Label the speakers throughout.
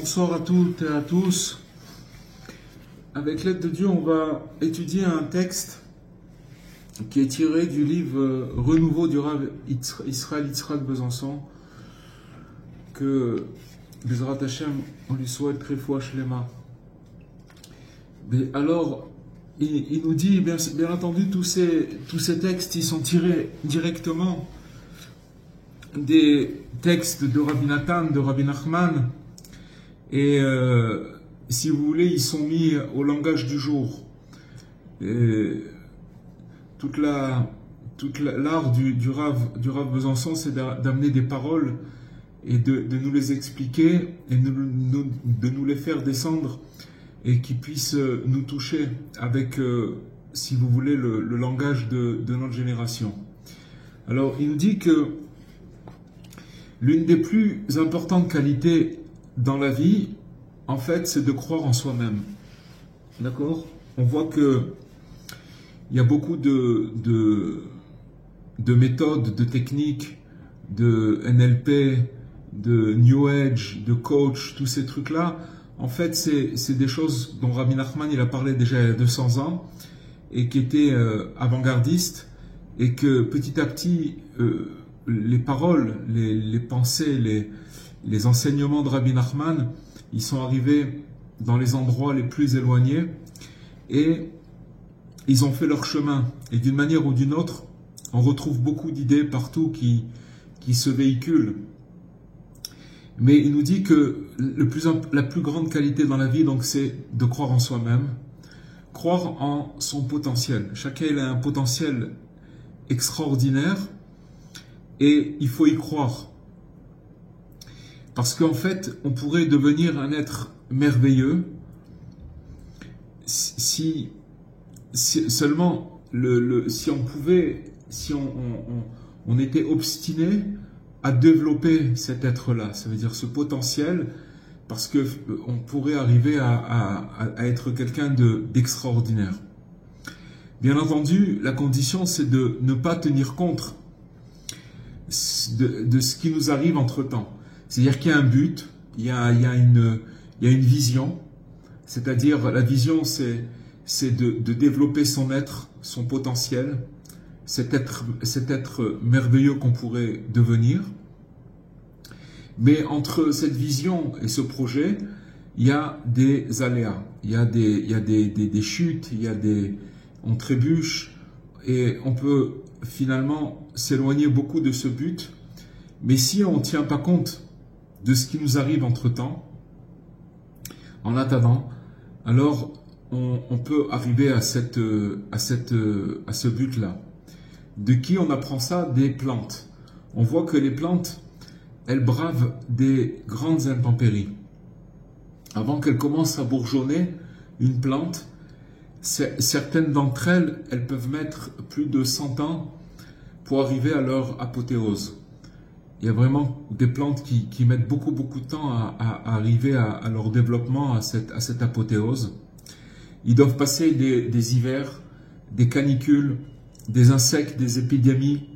Speaker 1: Bonsoir à toutes et à tous. Avec l'aide de Dieu, on va étudier un texte qui est tiré du livre Renouveau du Rav Israël Yitzhak Besançon, que Bezrat Hashem, on lui souhaite Refoua Shlema. Alors, il nous dit, bien entendu, tous ces textes, ils sont tirés directement des textes de Rabbi Nathan, de Rabbi Nachman, et si vous voulez, ils sont mis au langage du jour. Et toute l'art du Rav Besançon, c'est d'amener des paroles et de nous les expliquer et de nous les faire descendre et qui puissent nous toucher avec, si vous voulez, le langage de notre génération. Alors, il nous dit que l'une des plus importantes qualités dans la vie, en fait, c'est de croire en soi-même. D'accord ? On voit que il y a beaucoup de méthodes, de techniques, de NLP, de New Age, de coach, tous ces trucs-là. En fait, c'est des choses dont Rabbi Nachman il a parlé déjà il y a 200 ans et qui était avant-gardiste, et que petit à petit, les paroles, les pensées, les enseignements de Rabbi Nachman, ils sont arrivés dans les endroits les plus éloignés, et ils ont fait leur chemin. Et d'une manière ou d'une autre, on retrouve beaucoup d'idées partout qui se véhiculent. Mais il nous dit que la plus grande qualité dans la vie, donc, c'est de croire en soi-même, croire en son potentiel. Chacun il a un potentiel extraordinaire et il faut y croire. Parce qu'en fait, on pourrait devenir un être merveilleux si seulement si on pouvait, si on était obstiné à développer cet être-là, ça veut dire ce potentiel, parce que on pourrait arriver à être quelqu'un d'extraordinaire. Bien entendu, la condition, c'est de ne pas tenir compte de ce qui nous arrive entre-temps. C'est-à-dire qu'il y a un but, il y a une vision, c'est-à-dire la vision, c'est de développer son être, son potentiel, cet être merveilleux qu'on pourrait devenir. Mais entre cette vision et ce projet, il y a des aléas, il y a des chutes, on trébuche, et on peut finalement s'éloigner beaucoup de ce but. Mais si on ne tient pas compte de ce qui nous arrive entre-temps, en attendant, alors on peut arriver à ce but-là. De qui on apprend ça? Des plantes. On voit que les plantes, elles bravent des grandes intempéries. Avant qu'elles commencent à bourgeonner, une plante, certaines d'entre elles, elles peuvent mettre plus de 100 ans pour arriver à leur apothéose. Il y a vraiment des plantes qui mettent beaucoup de temps à arriver à leur développement, à cette apothéose. Ils doivent passer des hivers, des canicules, des insectes, des épidémies.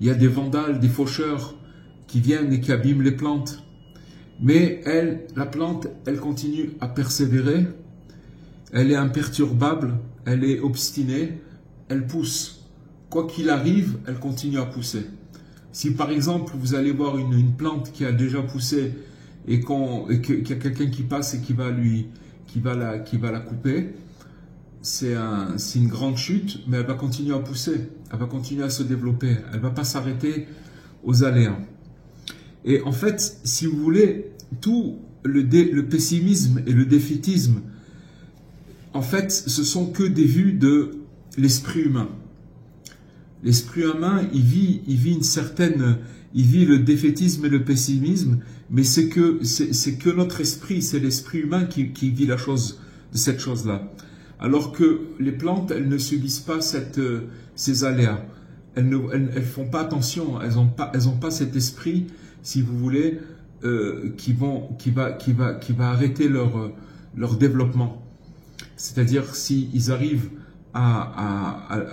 Speaker 1: Il y a des vandales, des faucheurs qui viennent et qui abîment les plantes. Mais la plante, elle continue à persévérer. Elle est imperturbable, elle est obstinée, elle pousse. Quoi qu'il arrive, elle continue à pousser. Si par exemple, vous allez voir une plante qui a déjà poussé et qu'il y a quelqu'un qui passe et qui va la couper, c'est une grande chute, mais elle va continuer à pousser, elle va continuer à se développer, elle ne va pas s'arrêter aux aléas. Et en fait, si vous voulez, tout le pessimisme et le défaitisme, en fait, ce sont que des vues de l'esprit humain. L'esprit humain, il vit le défaitisme et le pessimisme, mais c'est que notre esprit, c'est l'esprit humain qui vit cette chose-là. Alors que les plantes, elles ne subissent pas ces aléas. Elles font pas attention, elles ont pas cet esprit, si vous voulez, qui va arrêter leur développement. C'est-à-dire s'ils arrivent à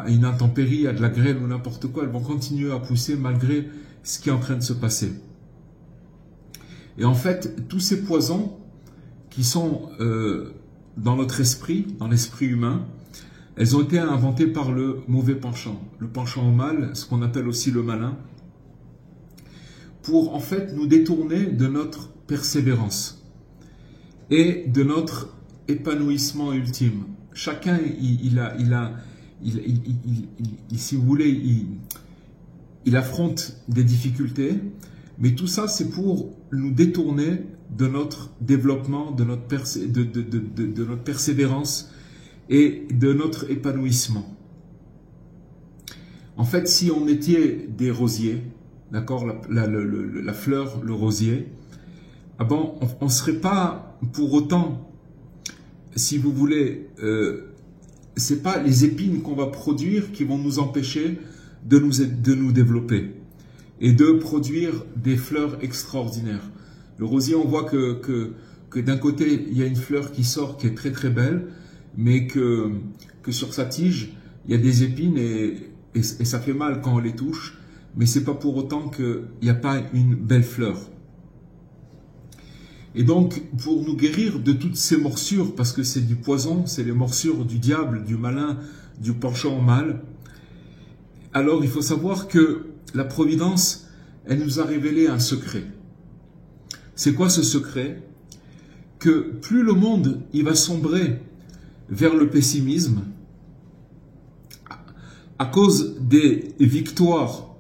Speaker 1: une intempérie, à de la grêle ou n'importe quoi, elles vont continuer à pousser malgré ce qui est en train de se passer. Et en fait, tous ces poisons qui sont dans notre esprit, dans l'esprit humain, elles ont été inventées par le mauvais penchant, le penchant au mal, ce qu'on appelle aussi le malin, pour en fait nous détourner de notre persévérance et de notre épanouissement ultime. Chacun, si vous voulez, il affronte des difficultés, mais tout ça, c'est pour nous détourner de notre développement, de notre persévérance et de notre épanouissement. En fait, si on était des rosiers, d'accord, la fleur, le rosier, ah bon, on ne serait pas pour autant, si vous voulez, c'est pas les épines qu'on va produire qui vont nous empêcher de nous développer et de produire des fleurs extraordinaires. Le rosier, on voit que d'un côté, il y a une fleur qui sort qui est très très belle, mais que sur sa tige, il y a des épines et ça fait mal quand on les touche, mais c'est pas pour autant qu'il n'y a pas une belle fleur. Et donc, pour nous guérir de toutes ces morsures, parce que c'est du poison, c'est les morsures du diable, du malin, du penchant au mal, alors il faut savoir que la Providence, elle nous a révélé un secret. C'est quoi ce secret? Que plus le monde il va sombrer vers le pessimisme, à cause des victoires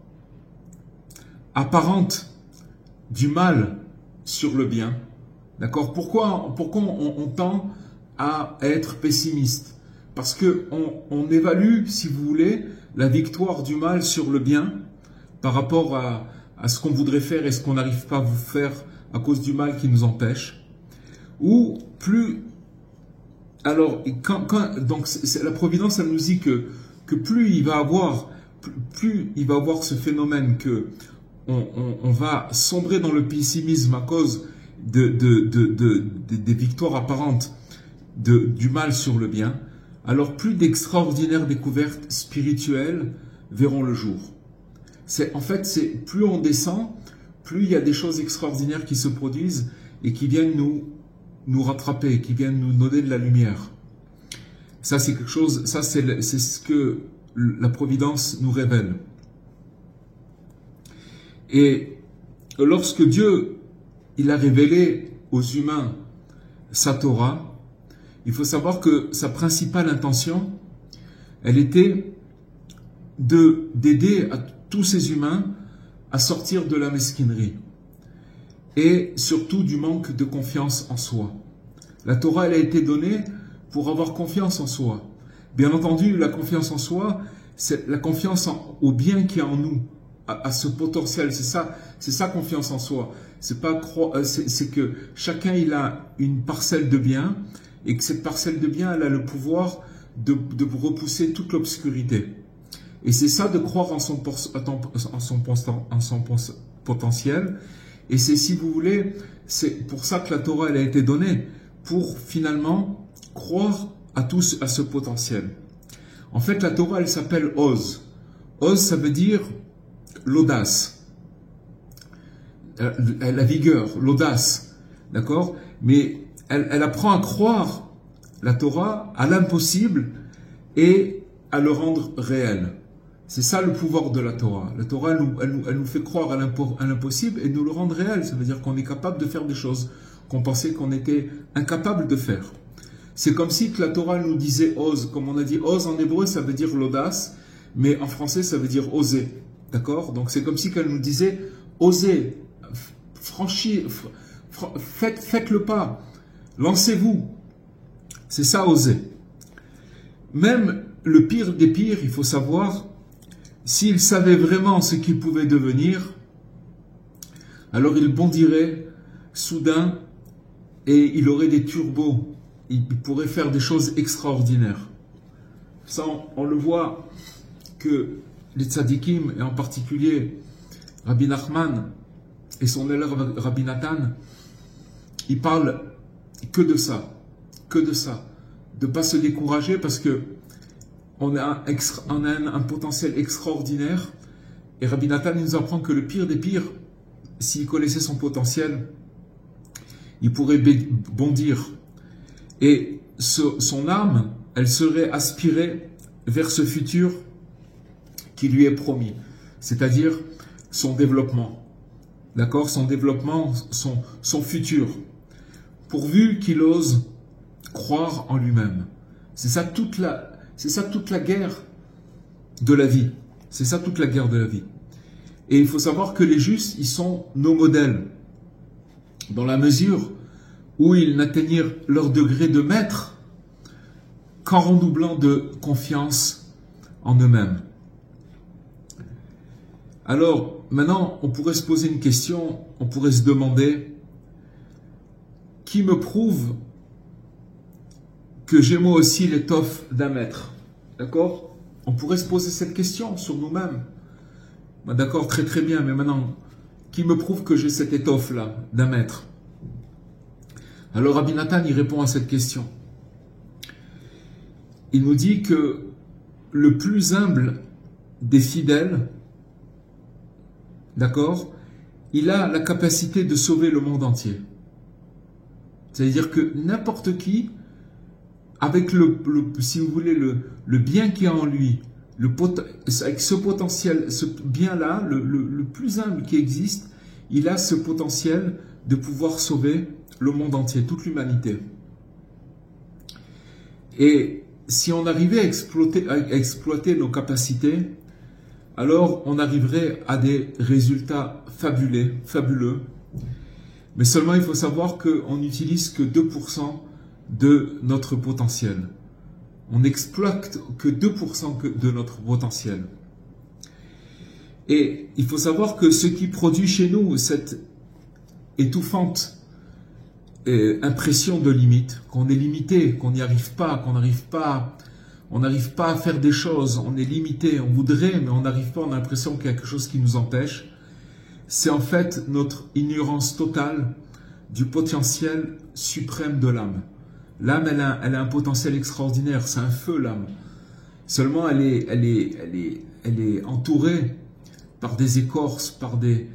Speaker 1: apparentes du mal sur le bien. D'accord? Pourquoi on tend à être pessimiste? Parce que on évalue, si vous voulez, la victoire du mal sur le bien par rapport à ce qu'on voudrait faire et ce qu'on n'arrive pas à vous faire à cause du mal qui nous empêche. Ou plus... Alors, donc la Providence, elle nous dit que plus il va avoir ce phénomène que on va sombrer dans le pessimisme à cause des victoires apparentes du mal sur le bien, alors plus d'extraordinaires découvertes spirituelles verront le jour. En fait, plus on descend, plus il y a des choses extraordinaires qui se produisent et qui viennent nous rattraper, qui viennent nous donner de la lumière. Ça, c'est quelque chose, ça c'est ce que la Providence nous révèle. Et lorsque Dieu il a révélé aux humains sa Torah, il faut savoir que sa principale intention, elle était d'aider à tous ces humains à sortir de la mesquinerie et surtout du manque de confiance en soi. La Torah, elle a été donnée pour avoir confiance en soi. Bien entendu, la confiance en soi, c'est la confiance au bien qui est en nous, à ce potentiel. C'est ça confiance en soi. C'est que chacun il a une parcelle de bien et que cette parcelle de bien elle a le pouvoir de repousser toute l'obscurité. Et c'est ça de croire en son potentiel. Et c'est, si vous voulez, c'est pour ça que la Torah elle a été donnée, pour finalement croire à ce potentiel. En fait, la Torah elle s'appelle Oz. Oz, ça veut dire l'audace. La vigueur, l'audace, d'accord? Mais elle apprend à croire, la Torah, à l'impossible et à le rendre réel. C'est ça le pouvoir de la Torah. La Torah, elle nous fait croire à l'impossible et nous le rendre réel. Ça veut dire qu'on est capable de faire des choses qu'on pensait qu'on était incapable de faire. C'est comme si que la Torah nous disait ose. Comme on a dit ose en hébreu, ça veut dire l'audace, mais en français, ça veut dire oser. D'accord? Donc c'est comme si qu'elle nous disait osez. Faites le pas, lancez-vous. C'est ça, oser. Même le pire des pires, il faut savoir, s'il savait vraiment ce qu'il pouvait devenir, alors il bondirait soudain et il aurait des turbos. Il pourrait faire des choses extraordinaires. Ça, on le voit que les tzadikim, et en particulier Rabbi Nachman, et son élève Rabbi Nathan, il parle que de ça, de ne pas se décourager parce que on a un potentiel extraordinaire et Rabbi Nathan nous apprend que le pire des pires, s'il connaissait son potentiel, il pourrait bondir et son âme, elle serait aspirée vers ce futur qui lui est promis, c'est-à-dire son développement. D'accord, son développement, son futur, pourvu qu'il ose croire en lui-même. C'est ça toute la guerre de la vie. C'est ça toute la guerre de la vie. Et il faut savoir que les justes, ils sont nos modèles, dans la mesure où ils n'atteignirent leur degré de maître qu'en redoublant de confiance en eux-mêmes. Alors, maintenant, on pourrait se poser une question, on pourrait se demander, qui me prouve que j'ai moi aussi l'étoffe d'un maître? D'accord? On pourrait se poser cette question sur nous-mêmes. D'accord, très très bien, mais maintenant, qui me prouve que j'ai cette étoffe-là d'un maître? Alors Rabbi Nathan, il répond à cette question. Il nous dit que le plus humble des fidèles, d'accord, il a la capacité de sauver le monde entier. C'est-à-dire que n'importe qui, avec si vous voulez, le bien qui est en lui, avec ce potentiel, ce bien-là, le plus humble qui existe, il a ce potentiel de pouvoir sauver le monde entier, toute l'humanité. Et si on arrivait à exploiter nos capacités, alors on arriverait à des résultats fabuleux. Mais seulement il faut savoir qu'on n'utilise que 2% de notre potentiel. On n'exploite que 2% de notre potentiel. Et il faut savoir que ce qui produit chez nous cette étouffante impression de limite, qu'on est limité, qu'on n'y arrive pas, on n'arrive pas à faire des choses, on est limité, on voudrait, mais on n'arrive pas, on a l'impression qu'il y a quelque chose qui nous empêche. C'est en fait notre ignorance totale du potentiel suprême de l'âme. L'âme, elle a un potentiel extraordinaire, c'est un feu l'âme. Seulement, elle est entourée par des écorces, par des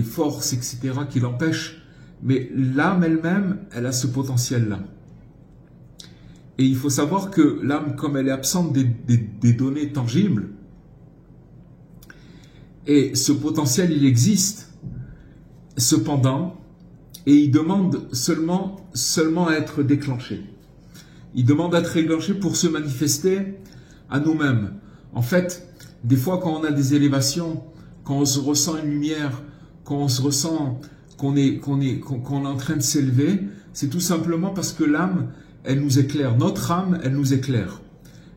Speaker 1: forces, etc., qui l'empêchent. Mais l'âme elle-même, elle a ce potentiel-là. Et il faut savoir que l'âme, comme elle est absente des données tangibles, et ce potentiel, il existe, cependant, et il demande seulement à être déclenché. Il demande à être déclenché pour se manifester à nous-mêmes. En fait, des fois, quand on a des élévations, quand on se ressent une lumière, quand on se ressent qu'on est en train de s'élever, c'est tout simplement parce que l'âme, elle nous éclaire. Notre âme, elle nous éclaire.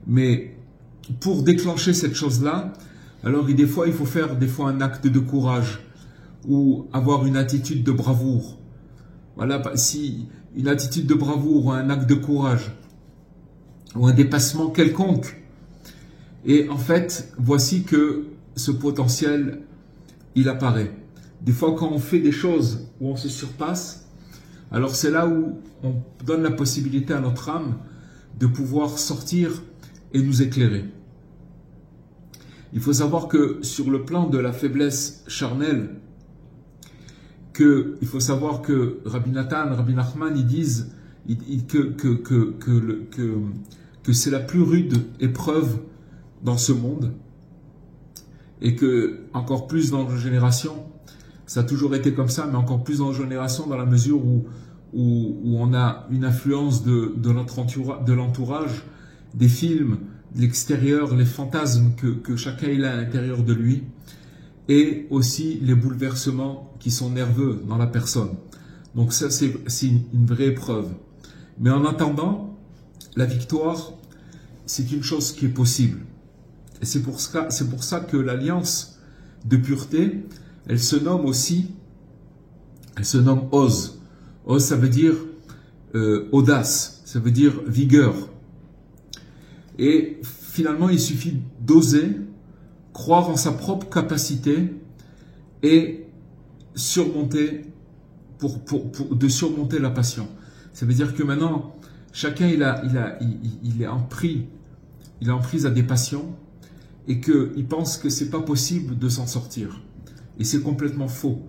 Speaker 1: Mais pour déclencher cette chose-là, alors des fois, il faut faire un acte de courage ou avoir une attitude de bravoure. Voilà, si une attitude de bravoure ou un acte de courage ou un dépassement quelconque. Et en fait, voici que ce potentiel, il apparaît. Des fois, quand on fait des choses où on se surpasse, alors c'est là où on donne la possibilité à notre âme de pouvoir sortir et nous éclairer. Il faut savoir que sur le plan de la faiblesse charnelle, il faut savoir que Rabbi Nathan, Rabbi Nachman, ils disent que c'est la plus rude épreuve dans ce monde et que encore plus dans nos générations, ça a toujours été comme ça, mais encore plus dans nos générations dans la mesure où on a une influence de l'entourage, des films, de l'extérieur, les fantasmes que chacun il a à l'intérieur de lui, et aussi les bouleversements qui sont nerveux dans la personne. Donc ça, c'est une vraie épreuve. Mais en attendant, la victoire, c'est une chose qui est possible. Et c'est pour ça que l'alliance de pureté, elle se nomme Oz. Oz, ça veut dire audace, ça veut dire vigueur. Et finalement, il suffit d'oser, croire en sa propre capacité et surmonter la passion. Ça veut dire que maintenant, chacun il est en prise à des passions et qu'il pense que c'est pas possible de s'en sortir. Et c'est complètement faux.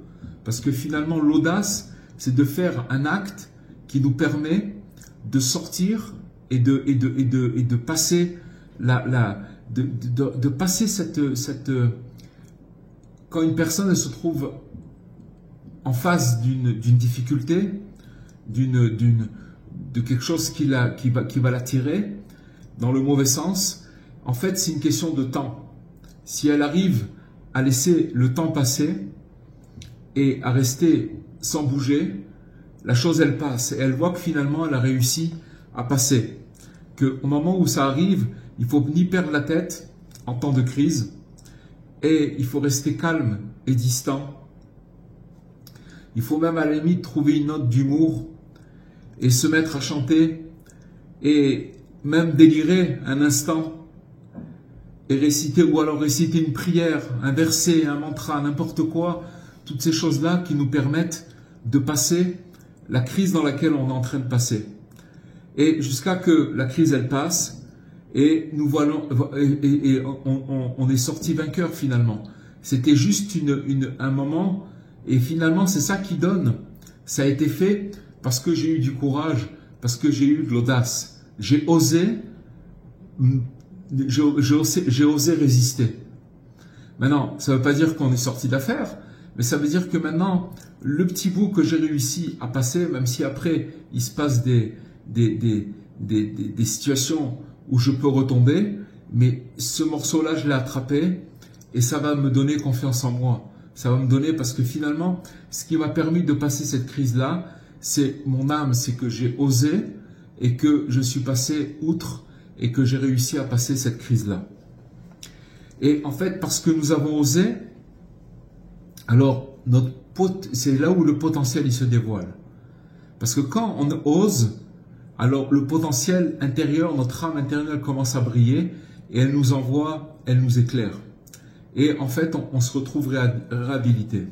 Speaker 1: Parce que finalement, l'audace, c'est de faire un acte qui nous permet de sortir et de passer de passer cette quand une personne elle se trouve en face d'une difficulté, de quelque chose qui va l'attirer dans le mauvais sens. En fait, c'est une question de temps. Si elle arrive à laisser le temps passer et à rester sans bouger, la chose elle passe et elle voit que finalement elle a réussi à passer. Qu'au moment où ça arrive, il faut ni perdre la tête en temps de crise et il faut rester calme et distant. Il faut même à la limite trouver une note d'humour et se mettre à chanter et même délirer un instant et réciter ou alors réciter une prière, un verset, un mantra, n'importe quoi, toutes ces choses-là qui nous permettent de passer la crise dans laquelle on est en train de passer. Et jusqu'à que la crise elle passe et nous voyons et on est sorti vainqueur finalement. C'était juste un moment et finalement c'est ça qui donne. Ça a été fait parce que j'ai eu du courage, parce que j'ai eu de l'audace. J'ai osé résister. Maintenant, ça ne veut pas dire qu'on est sorti d'affaire, mais ça veut dire que maintenant, le petit bout que j'ai réussi à passer, même si après, il se passe des situations où je peux retomber, mais ce morceau-là, je l'ai attrapé et ça va me donner confiance en moi. Ça va me donner, parce que finalement, ce qui m'a permis de passer cette crise-là, c'est mon âme, c'est que j'ai osé et que je suis passé outre et que j'ai réussi à passer cette crise-là. Et en fait, parce que nous avons osé, alors c'est là où le potentiel il se dévoile. Parce que quand on ose, alors le potentiel intérieur, notre âme intérieure commence à briller et elle nous envoie, elle nous éclaire. Et en fait, on se retrouve réhabilité.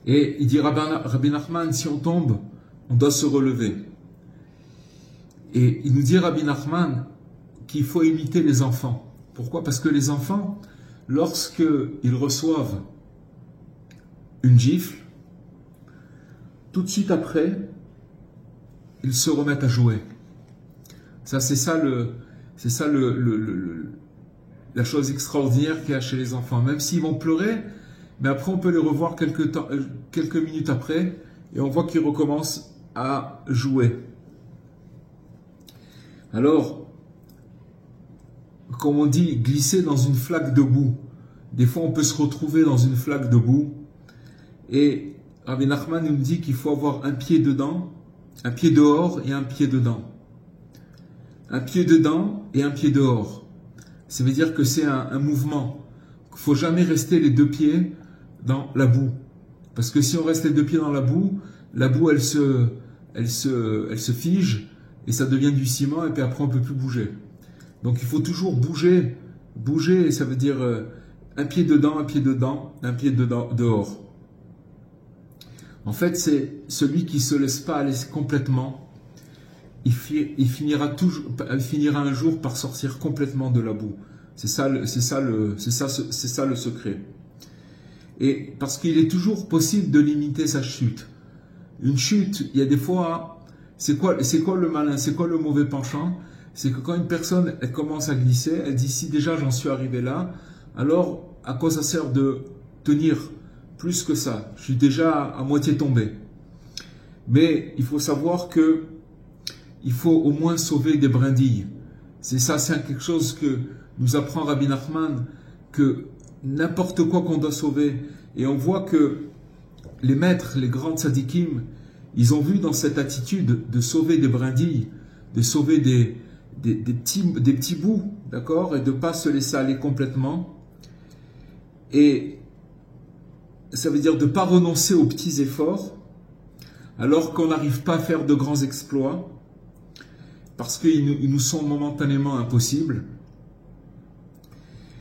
Speaker 1: Et il dit Rabbi Nachman, si on tombe, on doit se relever. Et il nous dit Rabbi Nachman qu'il faut imiter les enfants. Pourquoi? Parce que les enfants, lorsqu'ils reçoivent une gifle, tout de suite après, ils se remettent à jouer. Ça, c'est ça la chose extraordinaire qu'il y a chez les enfants. Même s'ils vont pleurer, mais après on peut les revoir quelques minutes après, et on voit qu'ils recommencent à jouer. Alors, comme on dit, glisser dans une flaque de boue. Des fois, on peut se retrouver dans une flaque de boue. Et Rabbi Nachman nous dit qu'il faut avoir un pied dedans, un pied dehors et un pied dedans. Un pied dedans et un pied dehors. Ça veut dire que c'est un mouvement. Il ne faut jamais rester les deux pieds dans la boue. Parce que si on reste les deux pieds dans la boue, elle se fige et ça devient du ciment et puis après on ne peut plus bouger. Donc il faut toujours bouger. Bouger, ça veut dire un pied dedans, un pied dedans, un pied dehors. En fait, c'est celui qui ne se laisse pas aller complètement. Il finira un jour par sortir complètement de la boue. C'est ça le secret. Et parce qu'il est toujours possible de limiter sa chute. Une chute, il y a des fois, c'est quoi le malin, c'est quoi le mauvais penchant? C'est que quand une personne elle commence à glisser, elle dit si déjà j'en suis arrivé là, alors à quoi ça sert de tenir plus que ça? Je suis déjà à moitié tombé. Mais il faut savoir que il faut au moins sauver des brindilles. C'est quelque chose que nous apprend Rabbi Nachman, que n'importe quoi qu'on doit sauver. Et on voit que les maîtres, les grands tzadikim, ils ont vu dans cette attitude de sauver des brindilles, de sauver des petits bouts, d'accord, et de ne pas se laisser aller complètement. Et ça veut dire de ne pas renoncer aux petits efforts, alors qu'on n'arrive pas à faire de grands exploits, parce qu'ils nous sont momentanément impossibles.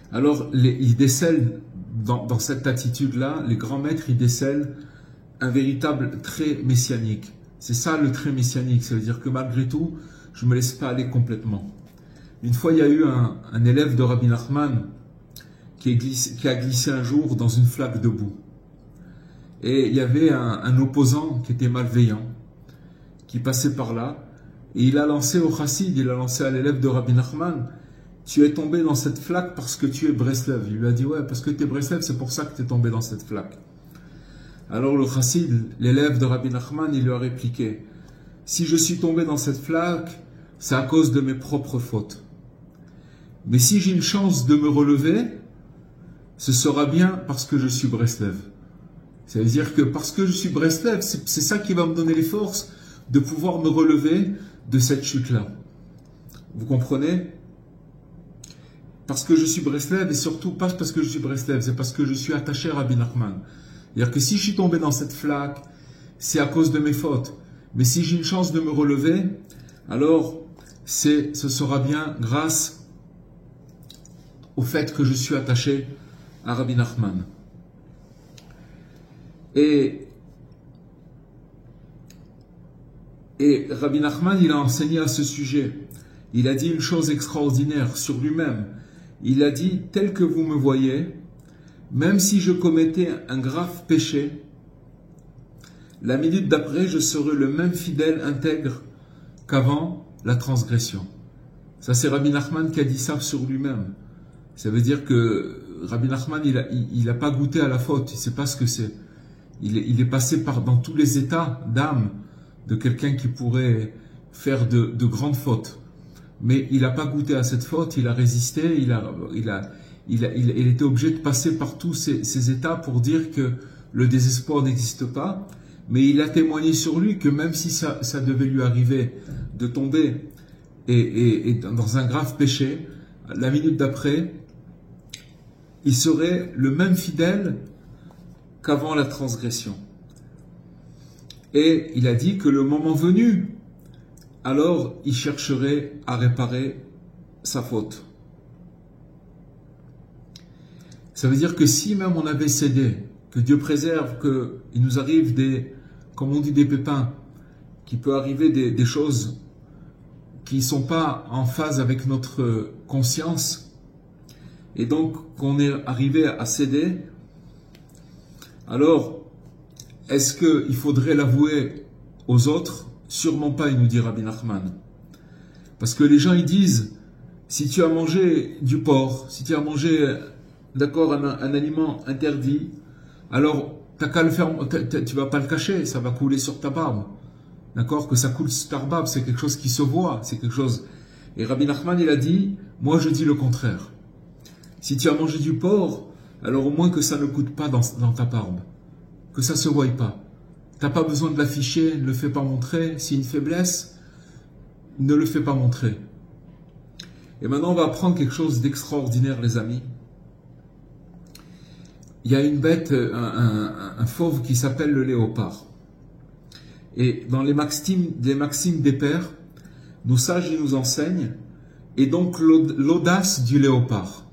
Speaker 1: Alors, ils décèlent, dans cette attitude-là, les grands maîtres, ils décèlent un véritable trait messianique. C'est ça le trait messianique, ça veut dire que malgré tout, je ne me laisse pas aller complètement. Une fois, il y a eu un élève de Rabbi Nachman qui a glissé un jour dans une flaque de boue. Et il y avait un opposant qui était malveillant, qui passait par là, et il a lancé au chassid, il a lancé à l'élève de Rabbi Nachman, tu es tombé dans cette flaque parce que tu es Breslev. Il lui a dit, ouais, parce que tu es Breslev, c'est pour ça que tu es tombé dans cette flaque. Alors le chassid, l'élève de Rabbi Nachman, il lui a répliqué, si je suis tombé dans cette flaque, c'est à cause de mes propres fautes. Mais si j'ai une chance de me relever, ce sera bien parce que je suis Breslev. Ça veut dire que parce que je suis Breslev, c'est ça qui va me donner les forces de pouvoir me relever de cette chute-là. Vous comprenez? Parce que je suis Breslev, et surtout pas parce que je suis Breslev, c'est parce que je suis attaché à Rabbi Nachman. C'est-à-dire que si je suis tombé dans cette flaque, c'est à cause de mes fautes. Mais si j'ai une chance de me relever, alors ce sera bien grâce au fait que je suis attaché à Rabbi Nachman. Et Rabbi Nachman, il a enseigné à ce sujet. Il a dit une chose extraordinaire sur lui-même. Il a dit, tel que vous me voyez, même si je commettais un grave péché, La minute d'après, je serai le même fidèle intègre qu'avant la transgression. Ça, c'est Rabbi Nachman qui a dit ça sur lui-même. Ça veut dire que Rabbi Nachman, il a pas goûté à la faute, il sait pas ce que c'est. Il est passé dans tous les états d'âme de quelqu'un qui pourrait faire de grandes fautes. Mais il n'a pas goûté à cette faute, il a résisté, il était obligé de passer par tous ces états pour dire que le désespoir n'existe pas. Mais il a témoigné sur lui que même si ça devait lui arriver de tomber et dans un grave péché, la minute d'après, il serait le même fidèle qu'avant la transgression. Et il a dit que le moment venu, alors il chercherait à réparer sa faute. Ça veut dire que si même on avait cédé, que Dieu préserve, qu'il nous arrive comme on dit, des pépins, qu'il peut arriver des choses qui ne sont pas en phase avec notre conscience, et donc qu'on est arrivé à céder, alors est-ce qu'il faudrait l'avouer aux autres? Sûrement pas, il nous dit Rabbi Nachman. Parce que les gens ils disent, si tu as mangé du porc, si tu as mangé, d'accord, un aliment interdit, alors t'as qu'à le faire, tu vas pas le cacher, ça va couler sur ta barbe. D'accord? Que ça coule sur ta barbe, c'est quelque chose qui se voit, c'est quelque chose. Et Rabbi Nachman, il a dit, moi je dis le contraire. Si tu as mangé du porc, alors au moins que ça ne coûte pas dans ta barbe. Que ça se voie pas. T'as pas besoin de l'afficher, ne le fais pas montrer. Si une faiblesse, ne le fais pas montrer. Et maintenant, on va apprendre quelque chose d'extraordinaire, les amis. Il y a une bête, un fauve qui s'appelle le léopard. Et dans les maximes des pères, nos sages ils nous enseignent, et donc l'audace du léopard.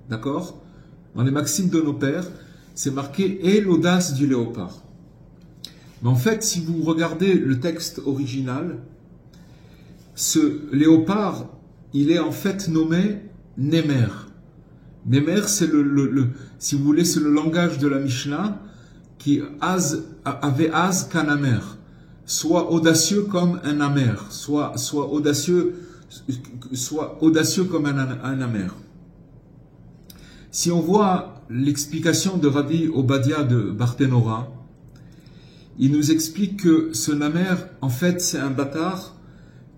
Speaker 1: D'accord? Dans les maximes de nos pères, c'est marqué « et l'audace du léopard ». Mais en fait, si vous regardez le texte original, ce léopard, il est en fait nommé Némer. Némer, c'est si vous voulez, c'est le langage de la Mishnah qui avait az qu'un soit audacieux comme un amer, soit audacieux comme un amer. Si on voit l'explication de Rabbi Obadia de Barthénora, il nous explique que ce namer, en fait, c'est un bâtard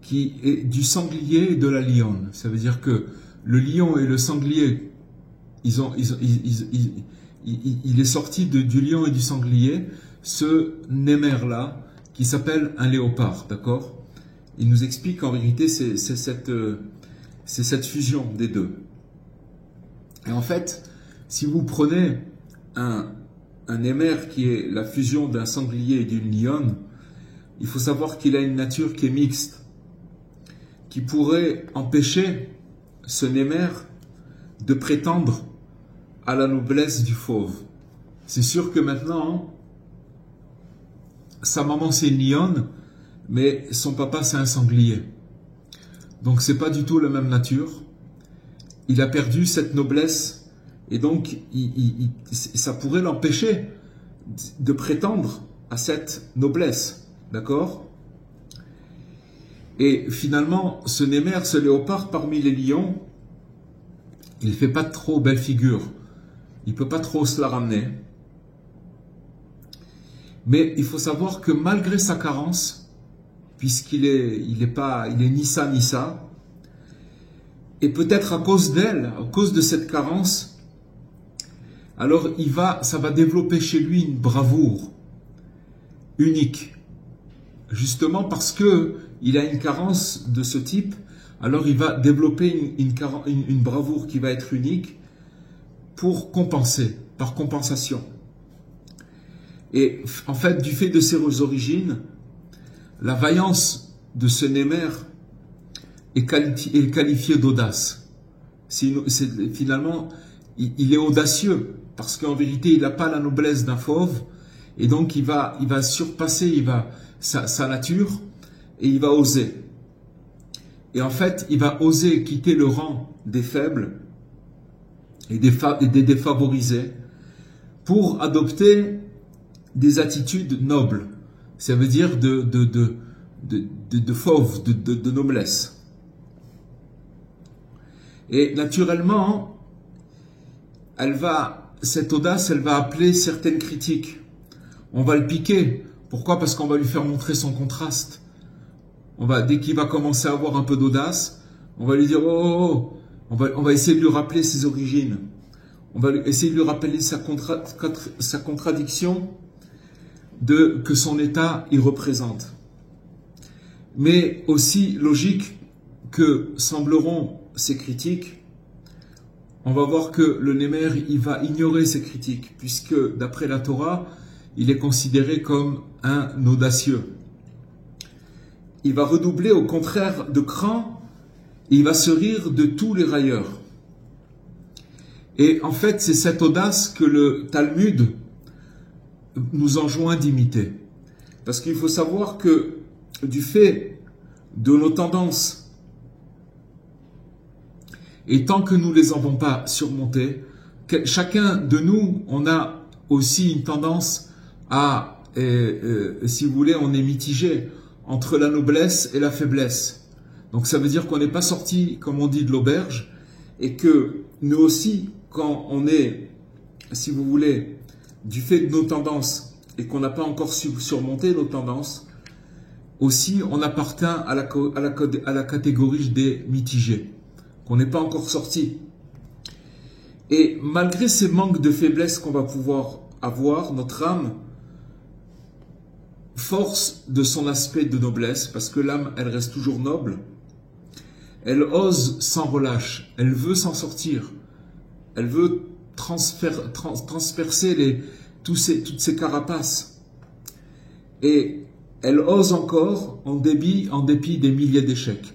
Speaker 1: qui est du sanglier et de la lionne. Ça veut dire que le lion et le sanglier, il est sorti du lion et du sanglier, ce némer-là, qui s'appelle un léopard, d'accord? Il nous explique qu'en vérité, c'est cette fusion des deux. Et en fait, si vous prenez un émer qui est la fusion d'un sanglier et d'une lionne, il faut savoir qu'il a une nature qui est mixte, qui pourrait empêcher ce némer de prétendre à la noblesse du fauve. C'est sûr que maintenant, sa maman c'est une lionne, mais son papa c'est un sanglier. Donc c'est pas du tout la même nature. Il a perdu cette noblesse et donc ça pourrait l'empêcher de prétendre à cette noblesse. D'accord? Et finalement, ce némer, ce léopard parmi les lions, il ne fait pas trop belle figure. Il ne peut pas trop se la ramener. Mais il faut savoir que malgré sa carence, puisqu'il est ni ça ni ça, et peut-être à cause d'elle, à cause de cette carence, alors ça va développer chez lui une bravoure unique. Justement parce que il a une carence de ce type, alors il va développer une bravoure qui va être unique pour compenser, par compensation. Et en fait, du fait de ses origines, la vaillance de ce némer est qualifiée d'audace. Finalement, il est audacieux, parce qu'en vérité, il n'a pas la noblesse d'un fauve, et donc il va surpasser sa nature, et il va oser. Et en fait, il va oser quitter le rang des faibles et des défavorisés pour adopter des attitudes nobles. Ça veut dire de fauve, de noblesse. Et naturellement, cette audace, elle va appeler certaines critiques. On va le piquer. Pourquoi? Parce qu'on va lui faire montrer son contraste. Dès qu'il va commencer à avoir un peu d'audace, on va lui dire, oh, oh, oh. On va essayer de lui rappeler ses origines. On va essayer de lui rappeler sa contradiction que son état y représente. Mais aussi logique que sembleront ces critiques, on va voir que le Némer, il va ignorer ces critiques, puisque d'après la Torah, il est considéré comme un audacieux. Il va redoubler au contraire de cran, et il va se rire de tous les railleurs. Et en fait, c'est cette audace que le Talmud nous enjoint d'imiter. Parce qu'il faut savoir que du fait de nos tendances, et tant que nous ne les avons pas surmontées, chacun de nous, on a aussi une tendance à, si vous voulez, on est mitigé entre la noblesse et la faiblesse. Donc ça veut dire qu'on n'est pas sorti, comme on dit, de l'auberge, et que nous aussi, quand on est, si vous voulez, du fait de nos tendances, et qu'on n'a pas encore surmonté nos tendances, aussi on appartient à la catégorie des mitigés, qu'on n'est pas encore sorti. Et malgré ces manques de faiblesse qu'on va pouvoir avoir, notre âme force de son aspect de noblesse, parce que l'âme, elle reste toujours noble, elle ose sans relâche, elle veut s'en sortir, elle veut transpercer toutes ces carapaces. Et elle ose encore en dépit des milliers d'échecs.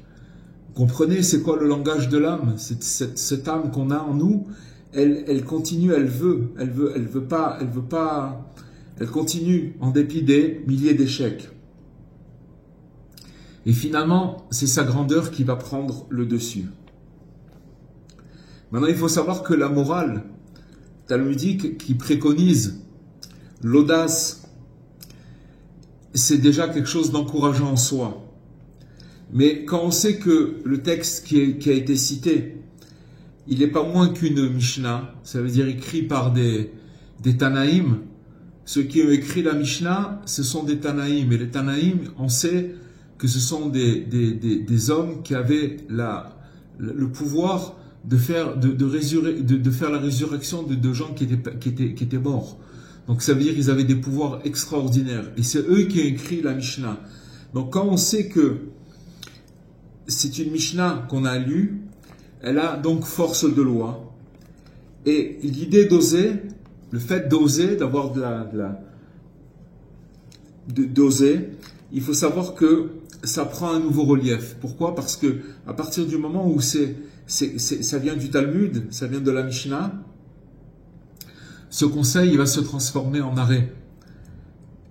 Speaker 1: Comprenez, c'est quoi le langage de l'âme? Cette âme qu'on a en nous, elle continue, elle continue en dépit des milliers d'échecs. Et finalement, c'est sa grandeur qui va prendre le dessus. Maintenant, il faut savoir que la morale talmudique qui préconise l'audace, c'est déjà quelque chose d'encourageant en soi. Mais quand on sait que le texte qui a été cité, il n'est pas moins qu'une Mishnah, ça veut dire écrit par des Tanaïm. Ceux qui ont écrit la Mishnah, ce sont des Tanaïm. Et les Tanaïm, on sait que ce sont des hommes qui avaient le pouvoir de faire la résurrection de gens qui étaient morts. Donc ça veut dire qu'ils avaient des pouvoirs extraordinaires. Et c'est eux qui ont écrit la Mishnah. Donc quand on sait que c'est une Mishnah qu'on a lue, elle a donc force de loi. Et l'idée d'oser, le fait d'oser, d'avoir d'oser, il faut savoir que ça prend un nouveau relief. Pourquoi? Parce que à partir du moment où ça vient du Talmud, ça vient de la Mishnah, ce conseil il va se transformer en arrêt.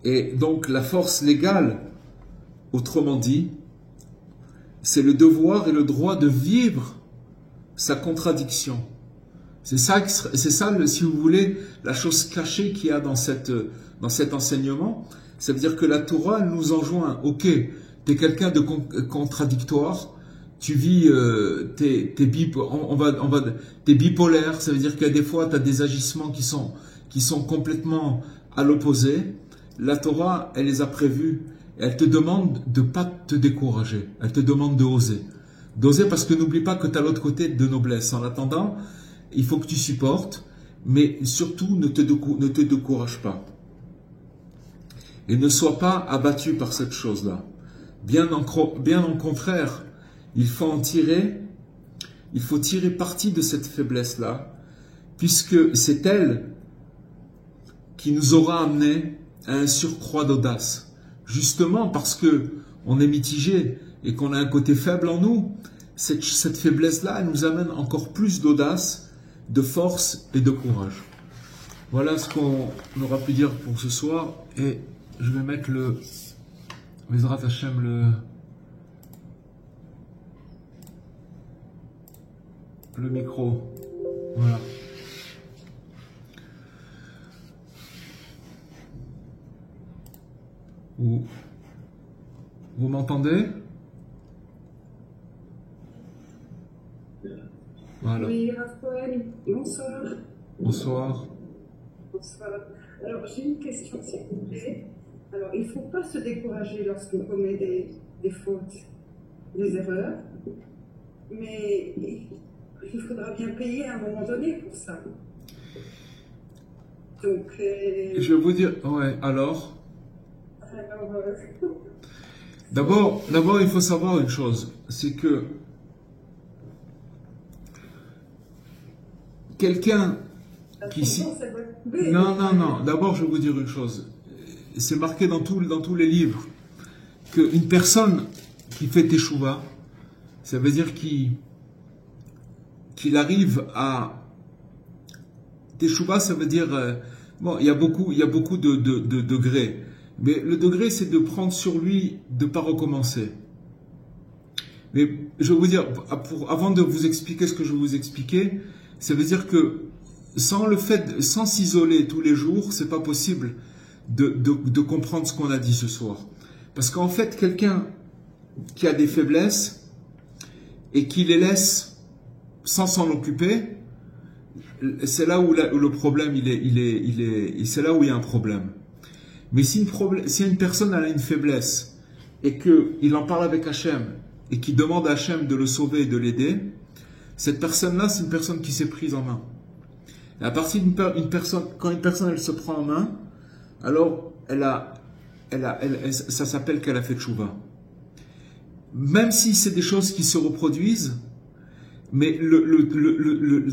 Speaker 1: Et donc la force légale, autrement dit, c'est le devoir et le droit de vivre sa contradiction. C'est ça, si vous voulez, la chose cachée qu'il y a dans cet enseignement. Ça veut dire que la Torah elle nous enjoint, ok, tu es quelqu'un de contradictoire, tu vis, t'es bipolaire, ça veut dire qu'il y a des fois, tu as des agissements qui sont complètement à l'opposé. La Torah, elle les a prévus. Elle te demande de ne pas te décourager. Elle te demande de oser. D'oser parce que n'oublie pas que tu as l'autre côté de noblesse. En attendant, il faut que tu supportes, mais surtout ne te décourage pas. Et ne sois pas abattu par cette chose-là. Bien au contraire, il faut tirer parti de cette faiblesse-là, puisque c'est elle qui nous aura amené à un surcroît d'audace. Justement parce que on est mitigé et qu'on a un côté faible en nous, cette faiblesse-là, elle nous amène encore plus d'audace, de force et de courage. Voilà ce qu'on aura pu dire pour ce soir. Et je vais mettre Bezrat Hashem, le micro. Voilà. m'entendez? Voilà.
Speaker 2: Oui, Raphaël, bonsoir.
Speaker 1: Bonsoir.
Speaker 2: Bonsoir. Alors, j'ai une question, s'il vous plaît. Alors, il ne faut pas se décourager lorsqu'on commet des fautes, des erreurs, mais il faudra bien payer à un moment donné pour ça. Donc,
Speaker 1: je vais vous dire, ouais, alors d'abord, il faut savoir une chose, c'est que quelqu'un qui... Non, d'abord, je vais vous dire une chose. C'est marqué dans tous les livres qu'une personne qui fait teshuva, ça veut dire qu'il arrive à... Teshuva, ça veut dire... bon, il y a beaucoup de degrés. Mais le degré, c'est de prendre sur lui de ne pas recommencer. Mais je vais vous dire, avant de vous expliquer ce que je vais vous expliquer, ça veut dire que sans s'isoler tous les jours, c'est pas possible de comprendre ce qu'on a dit ce soir. Parce qu'en fait, quelqu'un qui a des faiblesses et qui les laisse sans s'en occuper, c'est là où le problème, c'est là où il y a un problème. Mais si une personne a une faiblesse et qu'il en parle avec Hachem et qu'il demande à Hachem de le sauver et de l'aider, cette personne-là, c'est une personne qui s'est prise en main. Et à partir d'une personne, quand une personne elle se prend en main, alors ça s'appelle qu'elle a fait tchouva. Même si c'est des choses qui se reproduisent, mais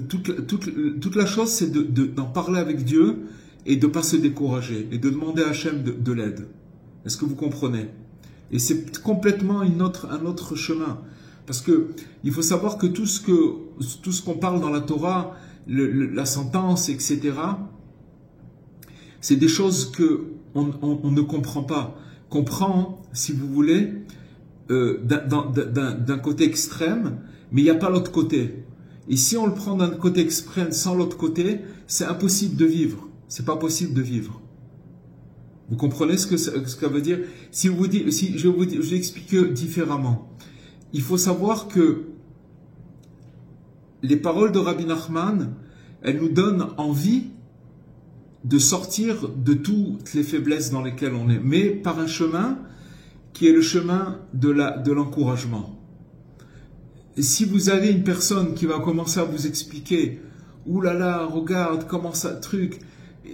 Speaker 1: toute la chose, c'est d'en parler avec Dieu et de ne pas se décourager et de demander à Hachem de l'aide. Est-ce que vous comprenez? Et c'est complètement un autre chemin. Parce que il faut savoir que tout ce qu'on parle dans la Torah, la sentence, etc., c'est des choses qu'on ne comprend pas. Qu'on prend, si vous voulez, d'un côté extrême, mais il n'y a pas l'autre côté. Et si on le prend d'un côté extrême sans l'autre côté, c'est impossible de vivre. C'est pas possible de vivre. Vous comprenez ce que ça veut dire? Si je vais expliquer différemment. Il faut savoir que les paroles de Rabbi Nachman, elles nous donnent envie de sortir de toutes les faiblesses dans lesquelles on est, mais par un chemin qui est le chemin de l'encouragement. Et si vous avez une personne qui va commencer à vous expliquer « Ouh là là, regarde comment ça truc,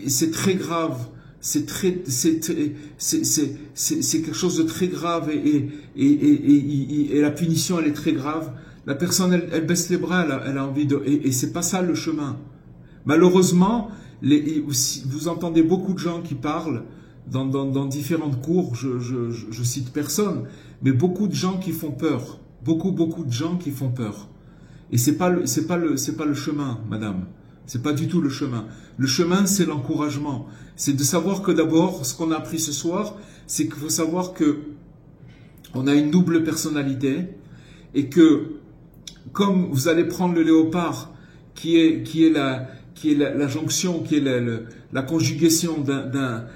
Speaker 1: c'est très grave, c'est quelque chose de très grave et la punition elle est très grave », la personne elle baisse les bras, elle a envie de... Et c'est pas ça le chemin. Malheureusement, vous entendez beaucoup de gens qui parlent dans différentes cours, je cite personne, mais beaucoup de gens qui font peur. Beaucoup de gens qui font peur. Et c'est pas le chemin, madame. C'est pas du tout le chemin. Le chemin, c'est l'encouragement. C'est de savoir que d'abord, ce qu'on a appris ce soir, c'est qu'il faut savoir que on a une double personnalité et que comme vous allez prendre le léopard, qui est la jonction, qui est la conjugation d'un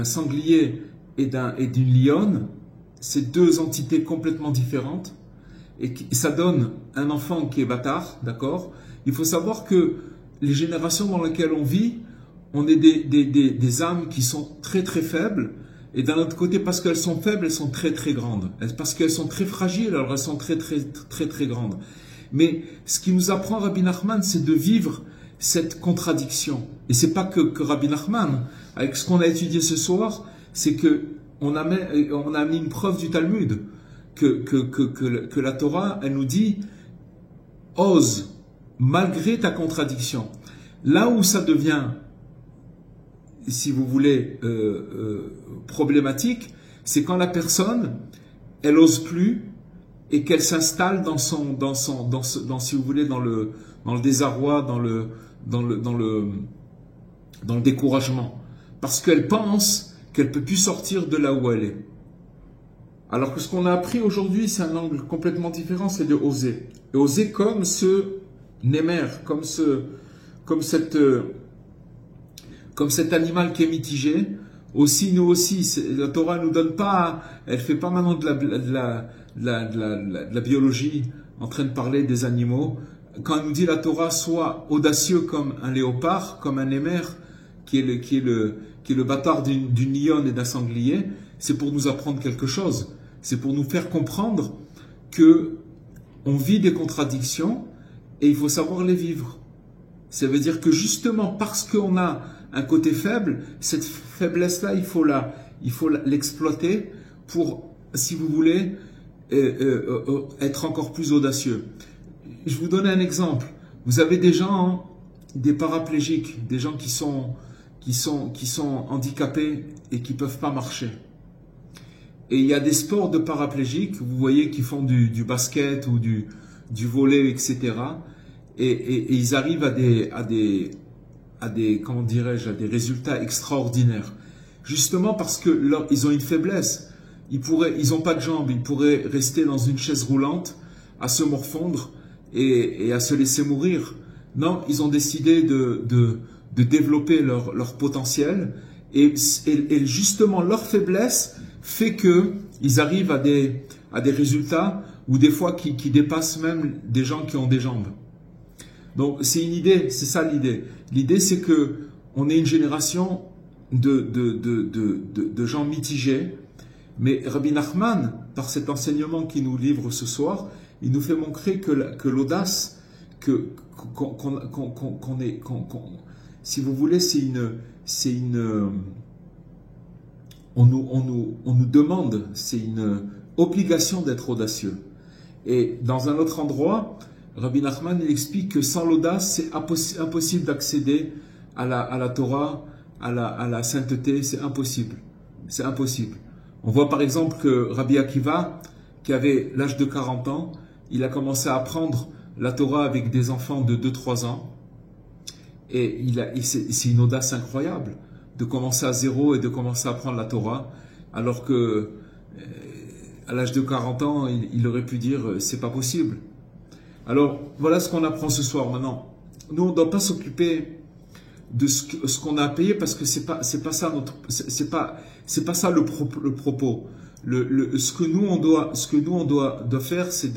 Speaker 1: sanglier et d'une lionne, c'est deux entités complètement différentes, et ça donne un enfant qui est bâtard, d'accord? Il faut savoir que les générations dans lesquelles on vit, on est des âmes qui sont très très faibles, et d'un autre côté, parce qu'elles sont faibles, elles sont très très grandes. Parce qu'elles sont très fragiles, alors elles sont très très très très grandes. Mais ce qui nous apprend Rabbi Nachman, c'est de vivre cette contradiction. Et c'est pas que Rabbi Nachman. Avec ce qu'on a étudié ce soir, c'est que on a mis une preuve du Talmud que la Torah, elle nous dit ose malgré ta contradiction. Là où ça devient, si vous voulez, problématique, c'est quand la personne, elle ose plus et qu'elle s'installe si vous voulez, dans le désarroi, dans le découragement, parce qu'elle pense qu'elle peut plus sortir de là où elle est. Alors que ce qu'on a appris aujourd'hui, c'est un angle complètement différent, c'est de oser. Et oser comme ce Némer, comme cet animal qui est mitigé, Aussi, nous aussi, la Torah nous donne pas, elle fait pas maintenant de la biologie, en train de parler des animaux. Quand elle nous dit la Torah, sois audacieux comme un léopard, comme un émer, qui est le bâtard d'une lionne et d'un sanglier, c'est pour nous apprendre quelque chose. C'est pour nous faire comprendre que on vit des contradictions et il faut savoir les vivre. Ça veut dire que justement parce qu'on a un côté faible, cette faiblesse-là, il faut l'exploiter pour, si vous voulez, être encore plus audacieux. Je vous donne un exemple. Vous avez des gens, des paraplégiques, des gens qui sont handicapés et qui ne peuvent pas marcher. Et il y a des sports de paraplégiques, vous voyez, qui font du basket ou du volley, etc. Et ils arrivent à des comment dirais-je, à des résultats extraordinaires. Justement parce que ils ont une faiblesse. Ils n'ont pas de jambes, ils pourraient rester dans une chaise roulante, à se morfondre et à se laisser mourir. Non, ils ont décidé de développer leur potentiel et justement leur faiblesse fait qu'ils arrivent à des résultats ou des fois qui dépassent même des gens qui ont des jambes. Donc c'est une idée, c'est ça l'idée. L'idée c'est que on est une génération de gens mitigés, mais Rabbi Nachman, par cet enseignement qu'il nous livre ce soir, il nous fait montrer que l'audace, si vous voulez, on nous demande, c'est une obligation d'être audacieux. Et dans un autre endroit, Rabbi Nachman il explique que sans l'audace, c'est impossible d'accéder à la Torah, à la sainteté, c'est impossible. C'est impossible. On voit par exemple que Rabbi Akiva, qui avait l'âge de 40 ans, il a commencé à apprendre la Torah avec des enfants de 2-3 ans. Et c'est une audace incroyable de commencer à zéro et de commencer à apprendre la Torah, alors que à l'âge de 40 ans, il aurait pu dire c'est pas possible. Alors voilà ce qu'on apprend ce soir. Maintenant, nous on ne doit pas s'occuper de ce qu'on a à payer parce que c'est pas ça le propos. Ce que nous on doit faire, c'est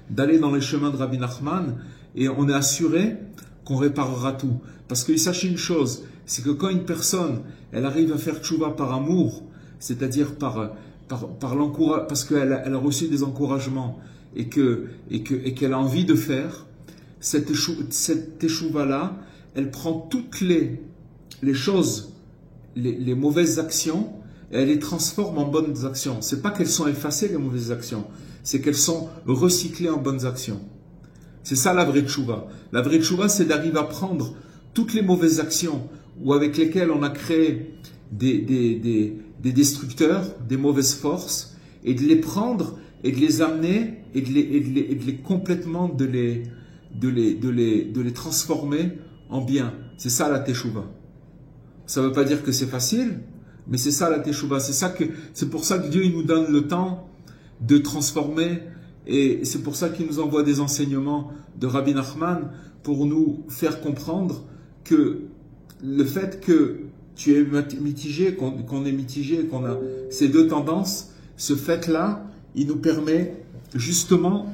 Speaker 1: d'aller dans les chemins de Rabbi Nachman et on est assuré qu'on réparera tout. Parce que sachez une chose, c'est que quand une personne elle arrive à faire tchouva par amour, c'est-à-dire par l'encouragement, parce qu'elle a reçu des encouragements et qu'elle a envie de faire, cette tchouva-là, elle prend toutes les choses, les mauvaises actions, et elle les transforme en bonnes actions. C'est pas qu'elles sont effacées, les mauvaises actions, c'est qu'elles sont recyclées en bonnes actions. C'est ça la vraie tchouva. La vraie tchouva, c'est d'arriver à prendre toutes les mauvaises actions ou avec lesquelles on a créé des destructeurs, des mauvaises forces, et de les prendre et de les amener et de les complètement de les transformer en bien. C'est ça la teshuva. Ça ne veut pas dire que c'est facile, mais c'est ça la teshuva. C'est pour ça que Dieu il nous donne le temps de transformer, et c'est pour ça qu'il nous envoie des enseignements de Rabbi Nachman pour nous faire comprendre que le fait que tu es mitigé, qu'on est mitigé, qu'on a ces deux tendances, ce fait-là, il nous permet justement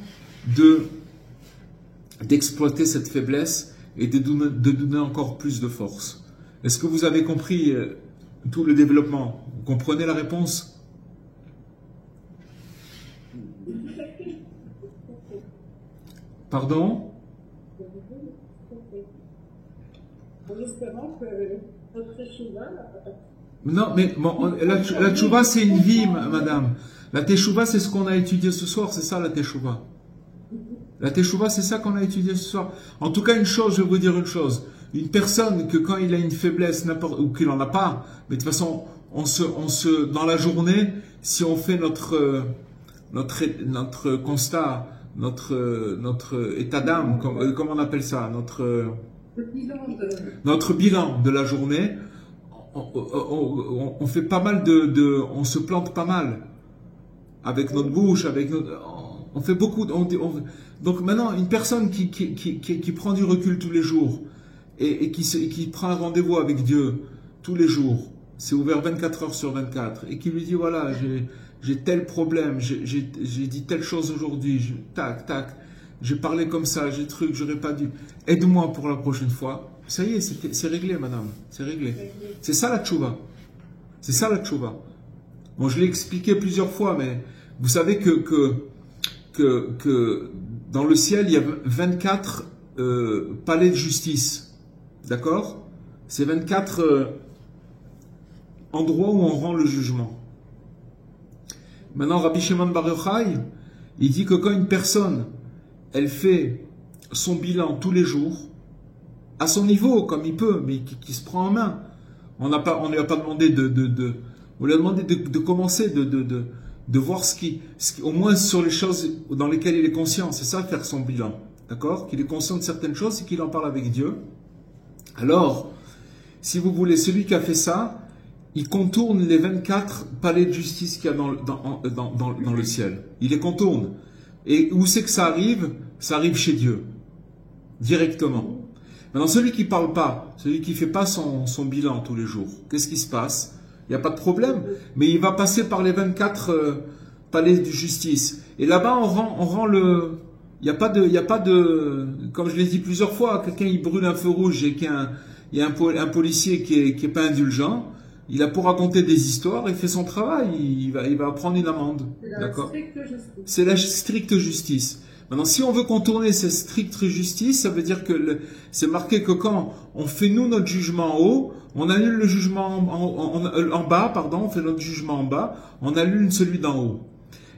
Speaker 1: d'exploiter cette faiblesse et de donner encore plus de force. Est-ce que vous avez compris tout le développement? Vous comprenez la réponse? Pardon?
Speaker 2: En espérant que notre teshuva...
Speaker 1: Non, mais bon, la teshuva c'est une vie, madame. La teshuva c'est ce qu'on a étudié ce soir, c'est ça la teshuva. La teshuva c'est ça qu'on a étudié ce soir. En tout cas, une chose, je vais vous dire une chose. Une personne que quand il a une faiblesse, ou qu'il n'en a pas, mais de toute façon, dans la journée, si on fait notre constat, notre état d'âme, comment on appelle ça, notre bilan de la journée, on fait pas mal on se plante pas mal avec notre bouche, on fait beaucoup. Donc maintenant, une personne qui prend du recul tous les jours et qui prend un rendez-vous avec Dieu tous les jours, c'est ouvert 24 heures sur 24, et qui lui dit, voilà, j'ai tel problème, j'ai dit telle chose aujourd'hui, tac, tac, j'ai parlé comme ça, j'ai truc, j'aurais pas dû, aide-moi pour la prochaine fois. Ça y est, c'est réglé, madame, c'est réglé. C'est ça la tchouva. C'est ça la tchouva. Bon, je l'ai expliqué plusieurs fois, mais vous savez que dans le ciel, il y a 24 palais de justice. D'accord? C'est 24 endroits où on rend le jugement. Maintenant, Rabbi Shimon Bar Yochai, il dit que quand une personne, elle fait son bilan tous les jours, à son niveau, comme il peut, mais qui se prend en main. On ne lui a pas demandé on lui a demandé de commencer, de voir au moins sur les choses dans lesquelles il est conscient. C'est ça, faire son bilan. D'accord? Qu'il est conscient de certaines choses et qu'il en parle avec Dieu. Alors, si vous voulez, celui qui a fait ça, il contourne les 24 palais de justice qu'il y a dans le ciel. Il les contourne. Et où c'est que ça arrive? Ça arrive chez Dieu. Directement. Maintenant, celui qui ne parle pas, celui qui ne fait pas son bilan tous les jours, qu'est-ce qui se passe? Il n'y a pas de problème, mais il va passer par les 24 palais de justice. Et là-bas, on rend le... Il n'y a pas de... Comme je l'ai dit plusieurs fois, quelqu'un il brûle un feu rouge et il y a un policier qui est pas indulgent, il a pour raconter des histoires, il fait son travail, il va prendre une amende. D'accord? C'est la stricte justice. Maintenant, si on veut contourner cette stricte justice, ça veut dire que c'est marqué que quand on fait nous notre jugement en haut, on annule le jugement en bas, pardon, on fait notre jugement en bas, on annule celui d'en haut.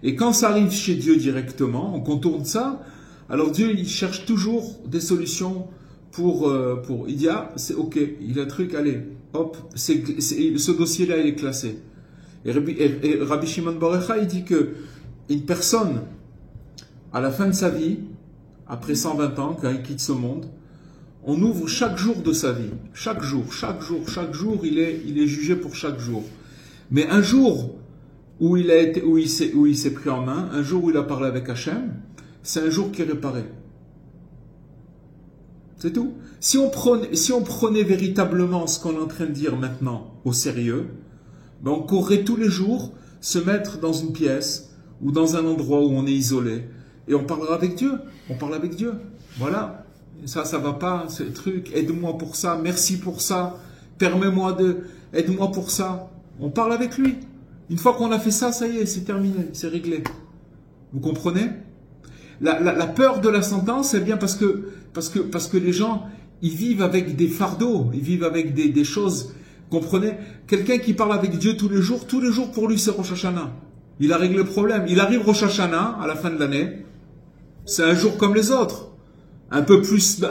Speaker 1: Et quand ça arrive chez Dieu directement, on contourne ça, alors Dieu, il cherche toujours des solutions il dit, ah, c'est ok, il a un truc, allez, hop, ce dossier-là, il est classé. Et Rabbi Shimon Bar Yochai, il dit que une personne, à la fin de sa vie, après 120 ans, quand il quitte ce monde, on ouvre chaque jour de sa vie. Chaque jour, il est jugé pour chaque jour. Mais un jour où il s'est pris en main, un jour où il a parlé avec Hachem, c'est un jour qui est réparé. C'est tout. Si on prenait véritablement ce qu'on est en train de dire maintenant au sérieux, ben on courrait tous les jours se mettre dans une pièce ou dans un endroit où on est isolé et on parlera avec Dieu. On parle avec Dieu. Voilà. Ça va pas, ce truc. Aide-moi pour ça. Merci pour ça. Permets-moi aide-moi pour ça. On parle avec lui. Une fois qu'on a fait ça, ça y est, c'est terminé, c'est réglé. Vous comprenez? La peur de la sentence, c'est bien parce que les gens, ils vivent avec des fardeaux, ils vivent avec des choses. Comprenez? Quelqu'un qui parle avec Dieu tous les jours pour lui c'est Rosh Hashanah. Il a réglé le problème. Il arrive Rosh Hashanah à la fin de l'année. C'est un jour comme les autres, un peu plus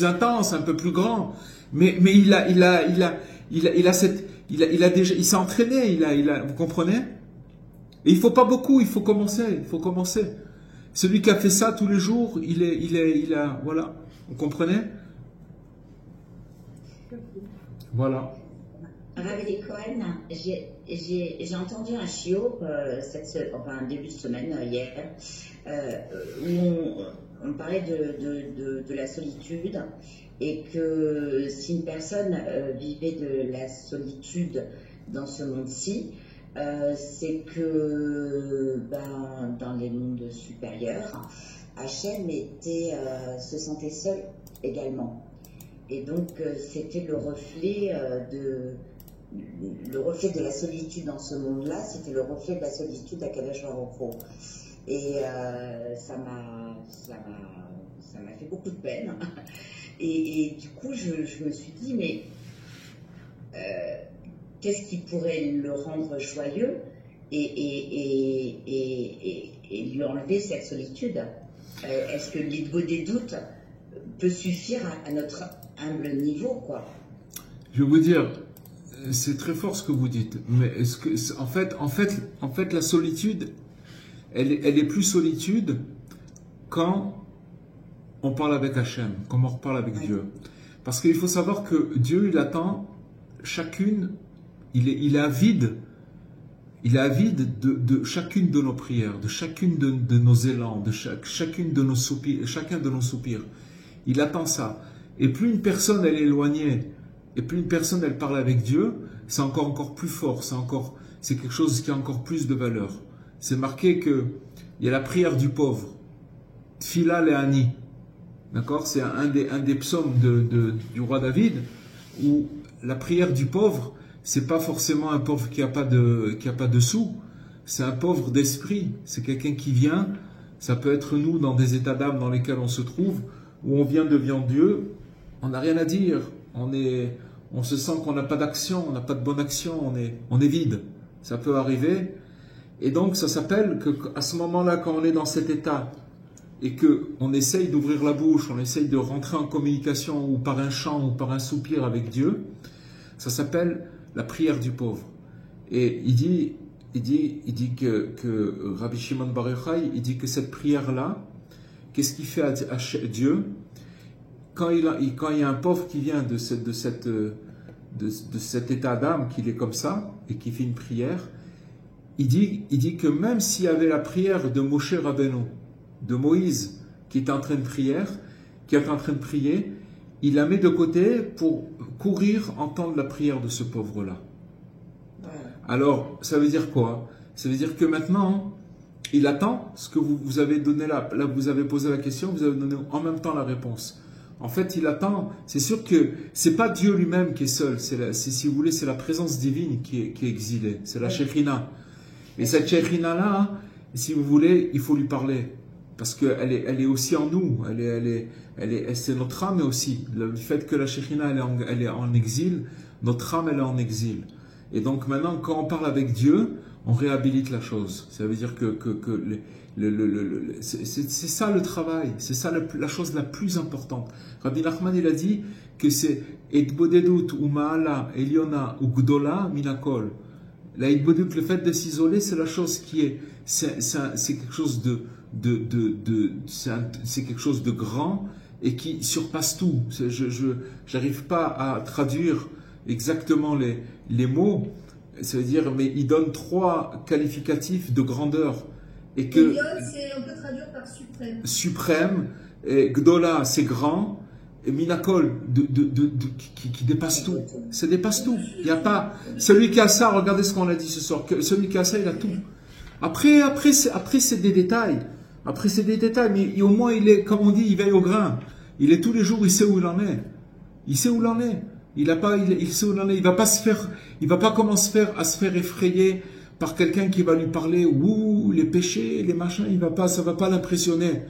Speaker 1: intense, un peu plus grand. Mais il s'est entraîné. Vous comprenez? Et il faut pas beaucoup. Il faut commencer. Celui qui a fait ça tous les jours, voilà. Vous comprenez? Voilà.
Speaker 3: Rabbi Cohen, j'ai entendu un shiur début de semaine, hier, où on parlait de la solitude et que si une personne vivait de la solitude dans ce monde-ci, c'est que dans les mondes supérieurs, Hachem se sentait seul également. Et donc c'était le reflet de la solitude dans ce monde-là, c'était le reflet de la solitude d'Akadosh Baruch Hu. Et ça m'a fait beaucoup de peine. Et du coup, je me suis dit, mais qu'est-ce qui pourrait le rendre joyeux et lui enlever cette solitude? Est-ce que l'idgo des doutes peut suffire à notre humble niveau, quoi?
Speaker 1: Je vais vous dire, c'est très fort ce que vous dites, mais en fait, la solitude, elle est plus solitude quand on parle avec Hachem, quand on reparle avec Dieu. Parce qu'il faut savoir que Dieu, il attend chacune, il est avide de chacune de nos prières, de chacune de nos élans, de chacun de nos soupirs. Il attend ça. Et plus une personne elle est éloignée et plus une personne elle parle avec Dieu, c'est encore plus fort, c'est quelque chose qui a encore plus de valeur. C'est marqué que il y a la prière du pauvre, Tfila Le'ani, d'accord, c'est un des psaumes du roi David, où la prière du pauvre, c'est pas forcément un pauvre qui a pas de sous, c'est un pauvre d'esprit, c'est quelqu'un qui vient, ça peut être nous dans des états d'âme dans lesquels on se trouve, où on vient devant Dieu, on n'a rien à dire, on se sent qu'on n'a pas d'action, on n'a pas de bonne action, on est vide, ça peut arriver, et donc ça s'appelle qu'à ce moment-là, quand on est dans cet état, et qu'on essaye d'ouvrir la bouche, on essaye de rentrer en communication, ou par un chant, ou par un soupir avec Dieu, ça s'appelle la prière du pauvre. Et il dit que Rabbi Shimon Bar Yochai, il dit que cette prière-là, qu'est-ce qu'il fait à Dieu quand il y a un pauvre qui vient de cet état d'âme, qu'il est comme ça, et qui fait une prière, il dit que même s'il y avait la prière de Moshe Rabbeinu, de Moïse, qui est en train de prier, il la met de côté pour courir entendre la prière de ce pauvre-là. Alors, ça veut dire quoi? Ça veut dire que maintenant, il attend ce que vous avez donné là. Là, vous avez posé la question, vous avez donné en même temps la réponse. En fait, il attend. C'est sûr que c'est pas Dieu lui-même qui est seul. Si vous voulez, c'est la présence divine qui est exilée. C'est la Shekhina. Et cette Shekhina-là, si vous voulez, il faut lui parler. Parce qu'elle est aussi en nous. C'est notre âme aussi. Le fait que la Shekhina, elle est en exil, notre âme, elle est en exil. Et donc maintenant, quand on parle avec Dieu, on réhabilite la chose. Ça veut dire que c'est ça le travail, c'est ça la chose la plus importante. Rabbi Nachman, il a dit que c'est Edbodedut ou Ma'ala, Eliona ou Gdola, Minakol. La Edbodedut, le fait de s'isoler, c'est la chose qui est, c'est quelque chose c'est quelque chose de grand et qui surpasse tout. Je n'arrive pas à traduire exactement les mots, ça veut dire, mais il donne 3 qualificatifs de grandeur. Et que
Speaker 4: Elion, on peut traduire par suprême.
Speaker 1: Suprême, et Gdola, c'est grand, et Minakol, qui dépasse tout. Ça dépasse tout. Il n'y a pas. Celui qui a ça, regardez ce qu'on a dit ce soir, celui qui a ça, il a tout. Après c'est des détails. Après, c'est des détails, mais au moins, il est, comme on dit, il veille au grain. Il est tous les jours, il sait où il en est. Il sait où il en est. Il sait où il en est. Il va pas commencer à se faire effrayer par quelqu'un qui va lui parler, ouh, les péchés, les machins, ça va pas l'impressionner.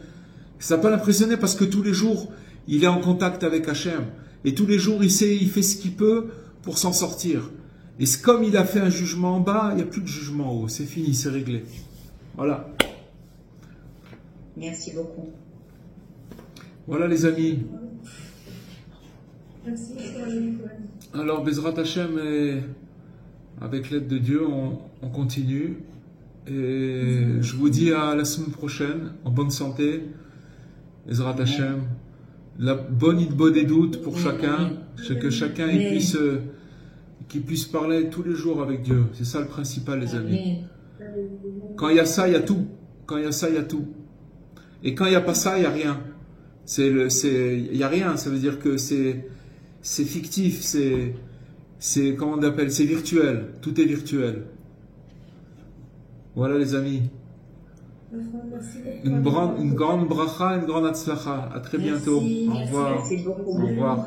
Speaker 1: Ça va pas l'impressionner parce que tous les jours, il est en contact avec Hachem. Et tous les jours, il fait ce qu'il peut pour s'en sortir. Et comme il a fait un jugement en bas, il n'y a plus de jugement en haut. C'est fini, c'est réglé. Voilà.
Speaker 3: Merci beaucoup.
Speaker 1: Voilà les amis.
Speaker 4: Merci.
Speaker 1: Alors, Bezrat Hachem, avec l'aide de Dieu, on continue. Et je vous dis à la semaine prochaine, en bonne santé. Bezrat Hachem. La bonne idbodedut pour chacun, que chacun puisse parler tous les jours avec Dieu. C'est ça le principal, les amis. Quand il y a ça, il y a tout. Quand il y a ça, il y a tout. Et quand il n'y a pas ça, il n'y a rien. Il n'y a rien. Ça veut dire que c'est fictif, comment on appelle, c'est virtuel. Tout est virtuel. Voilà les amis. Une grande bracha, une grande atzlacha. À très bientôt. Au revoir.
Speaker 3: Merci beaucoup.
Speaker 1: Au revoir.